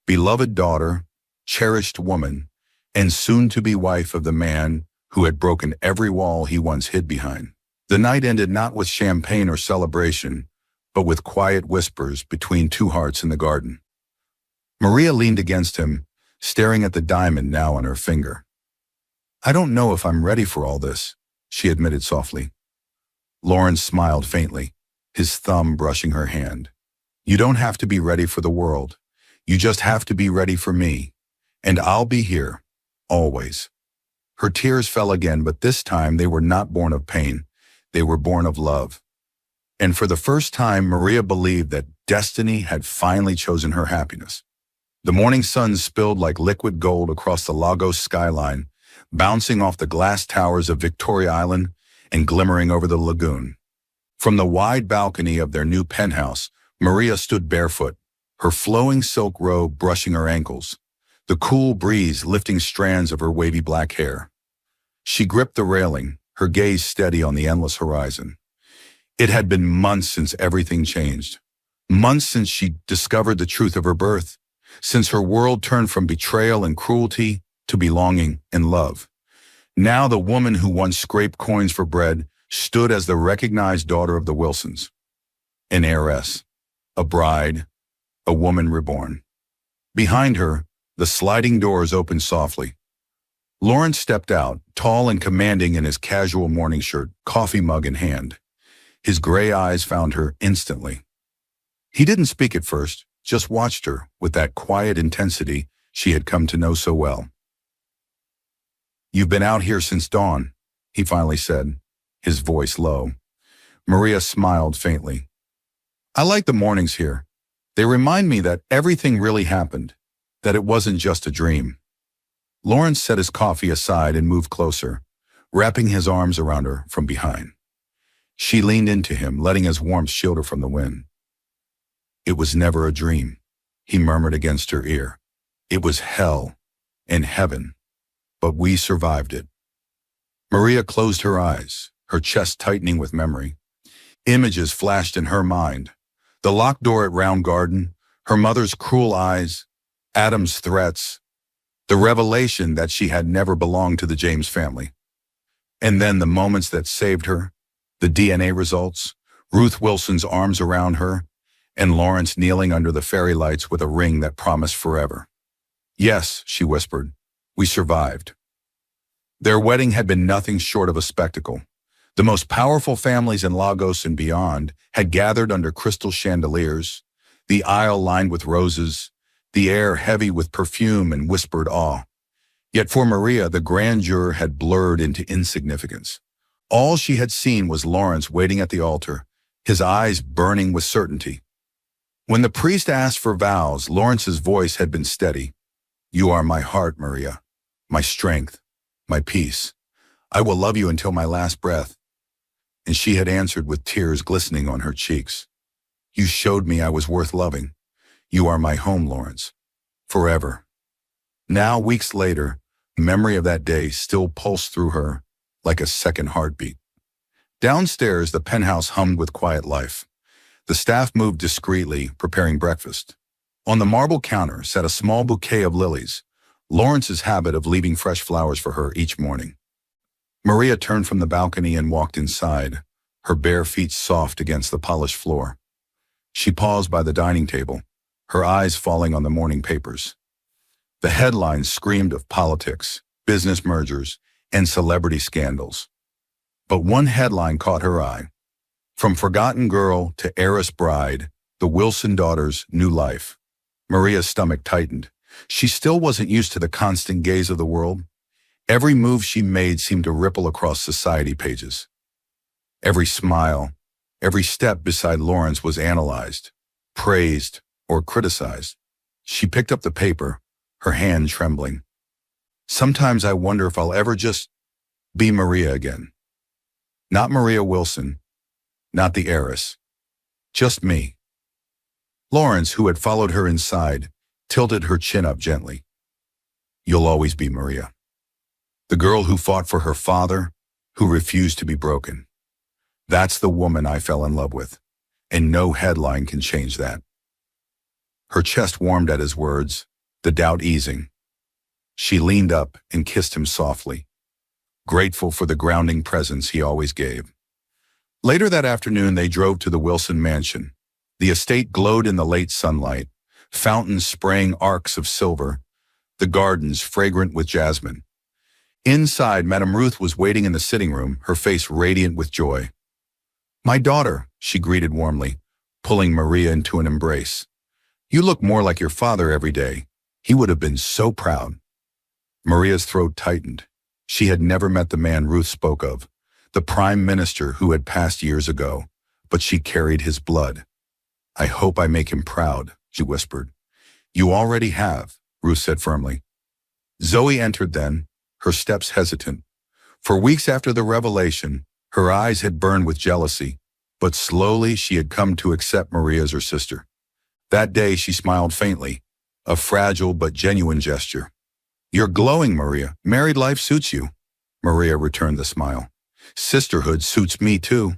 beloved daughter, cherished woman, and soon-to-be wife of the man who had broken every wall he once hid behind. The night ended not with champagne or celebration, but with quiet whispers between two hearts in the garden. Maria leaned against him, staring at the diamond now on her finger. "I don't know if I'm ready for all this," she admitted softly. Lawrence smiled faintly, his thumb brushing her hand. "You don't have to be ready for the world. You just have to be ready for me. And I'll be here, always." Her tears fell again, but this time they were not born of pain. They were born of love. And for the first time, Maria believed that destiny had finally chosen her happiness. The morning sun spilled like liquid gold across the Lagos skyline, bouncing off the glass towers of Victoria Island and glimmering over the lagoon. From the wide balcony of their new penthouse, Maria stood barefoot, her flowing silk robe brushing her ankles, the cool breeze lifting strands of her wavy black hair. She gripped the railing, her gaze steady on the endless horizon. It had been months since everything changed. Months since she discovered the truth of her birth, since her world turned from betrayal and cruelty to belonging and love. Now the woman who once scraped coins for bread stood as the recognized daughter of the Wilsons. An heiress, a bride, a woman reborn. Behind her, the sliding doors opened softly. Lawrence stepped out, tall and commanding in his casual morning shirt, coffee mug in hand. His gray eyes found her instantly. He didn't speak at first, just watched her with that quiet intensity she had come to know so well. "You've been out here since dawn," he finally said, his voice low. Maria smiled faintly. "I like the mornings here. They remind me that everything really happened, that it wasn't just a dream." Lawrence set his coffee aside and moved closer, wrapping his arms around her from behind. She leaned into him, letting his warmth shield her from the wind. "It was never a dream," he murmured against her ear. "It was hell and heaven, but we survived it." Maria closed her eyes, her chest tightening with memory. Images flashed in her mind. The locked door at Round Garden, her mother's cruel eyes, Adam's threats, the revelation that she had never belonged to the James family. And then the moments that saved her, the DNA results, Ruth Wilson's arms around her, and Lawrence kneeling under the fairy lights with a ring that promised forever. "Yes," she whispered, "we survived." Their wedding had been nothing short of a spectacle. The most powerful families in Lagos and beyond had gathered under crystal chandeliers, the aisle lined with roses, the air heavy with perfume and whispered awe. Yet for Maria, the grandeur had blurred into insignificance. All she had seen was Lawrence waiting at the altar, his eyes burning with certainty. When the priest asked for vows, Lawrence's voice had been steady. "You are my heart, Maria, my strength, my peace. I will love you until my last breath." And she had answered with tears glistening on her cheeks. "You showed me I was worth loving. You are my home, Lawrence, forever." Now, weeks later, memory of that day still pulsed through her like a second heartbeat. Downstairs, the penthouse hummed with quiet life. The staff moved discreetly, preparing breakfast. On the marble counter sat a small bouquet of lilies, Lawrence's habit of leaving fresh flowers for her each morning. Maria turned from the balcony and walked inside, her bare feet soft against the polished floor. She paused by the dining table, her eyes falling on the morning papers. The headlines screamed of politics, business mergers, and celebrity scandals. But one headline caught her eye. From forgotten girl to heiress bride, the Wilson daughters' new life. Maria's stomach tightened. She still wasn't used to the constant gaze of the world. Every move she made seemed to ripple across society pages. Every smile, every step beside Lawrence was analyzed, praised, or criticized. She picked up the paper, her hand trembling. Sometimes I wonder if I'll ever just be Maria again. Not Maria Wilson, not the heiress, just me. Lawrence, who had followed her inside, tilted her chin up gently. You'll always be Maria. The girl who fought for her father, who refused to be broken. That's the woman I fell in love with, and no headline can change that. Her chest warmed at his words, the doubt easing. She leaned up and kissed him softly, grateful for the grounding presence he always gave. Later that afternoon, they drove to the Wilson mansion. The estate glowed in the late sunlight, fountains spraying arcs of silver, the gardens fragrant with jasmine. Inside, Madame Ruth was waiting in the sitting room, her face radiant with joy. My daughter, she greeted warmly, pulling Maria into an embrace. You look more like your father every day. He would have been so proud. Maria's throat tightened. She had never met the man Ruth spoke of, the prime minister who had passed years ago, but she carried his blood. I hope I make him proud, she whispered. You already have, Ruth said firmly. Zoe entered then, her steps hesitant. For weeks after the revelation, her eyes had burned with jealousy, but slowly she had come to accept Maria as her sister. That day she smiled faintly, a fragile but genuine gesture. You're glowing, Maria. Married life suits you. Maria returned the smile. Sisterhood suits me too.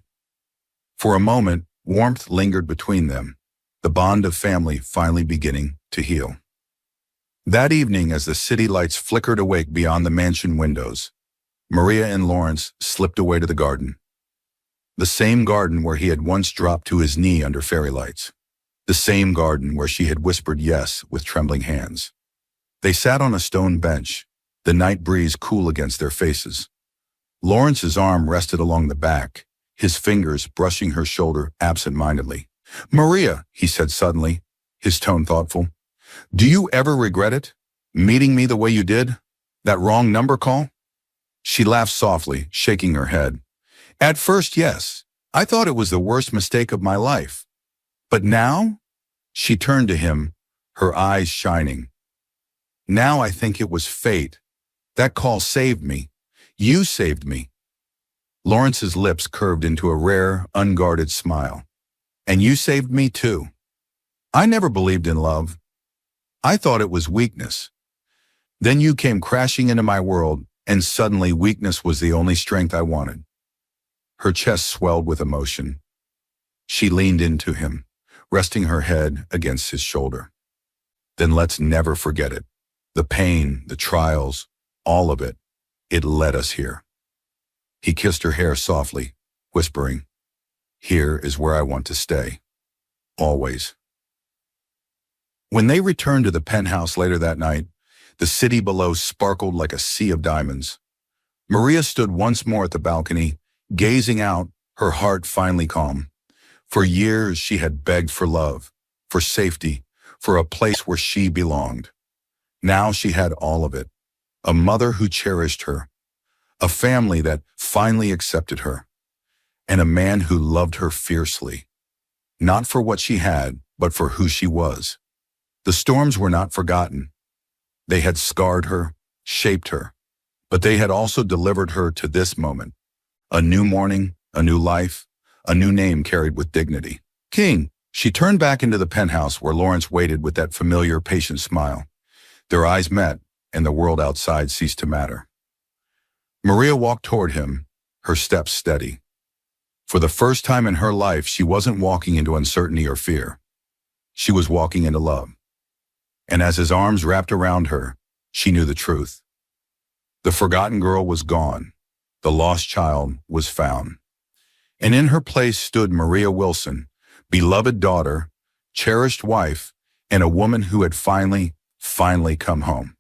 For a moment, warmth lingered between them, the bond of family finally beginning to heal. That evening, as the city lights flickered awake beyond the mansion windows, Maria and Lawrence slipped away to the garden. The same garden where he had once dropped to his knee under fairy lights. The same garden where she had whispered yes with trembling hands. They sat on a stone bench, the night breeze cool against their faces. Lawrence's arm rested along the back, his fingers brushing her shoulder absent-mindedly. Maria, he said suddenly, his tone thoughtful, do you ever regret it? Meeting me the way you did? That wrong number call? She laughed softly, shaking her head. At first, yes. I thought it was the worst mistake of my life. But now? She turned to him, her eyes shining. Now I think it was fate. That call saved me. You saved me. Lawrence's lips curved into a rare, unguarded smile. And you saved me too. I never believed in love. I thought it was weakness. Then you came crashing into my world, and suddenly weakness was the only strength I wanted. Her chest swelled with emotion. She leaned into him, resting her head against his shoulder. Then let's never forget it. The pain, the trials, all of it, it led us here. He kissed her hair softly, whispering, Here is where I want to stay. Always. When they returned to the penthouse later that night, the city below sparkled like a sea of diamonds. Maria stood once more at the balcony, gazing out, her heart finally calm. For years she had begged for love, for safety, for a place where she belonged. Now she had all of it. A mother who cherished her, a family that finally accepted her, and a man who loved her fiercely. Not for what she had, but for who she was. The storms were not forgotten. They had scarred her, shaped her, but they had also delivered her to this moment. A new morning, a new life, a new name carried with dignity. King, she turned back into the penthouse where Lawrence waited with that familiar, patient smile. Their eyes met, and the world outside ceased to matter. Maria walked toward him, her steps steady. For the first time in her life, she wasn't walking into uncertainty or fear. She was walking into love. And as his arms wrapped around her, she knew the truth. The forgotten girl was gone. The lost child was found. And in her place stood Maria Wilson, beloved daughter, cherished wife, and a woman who had finally come home.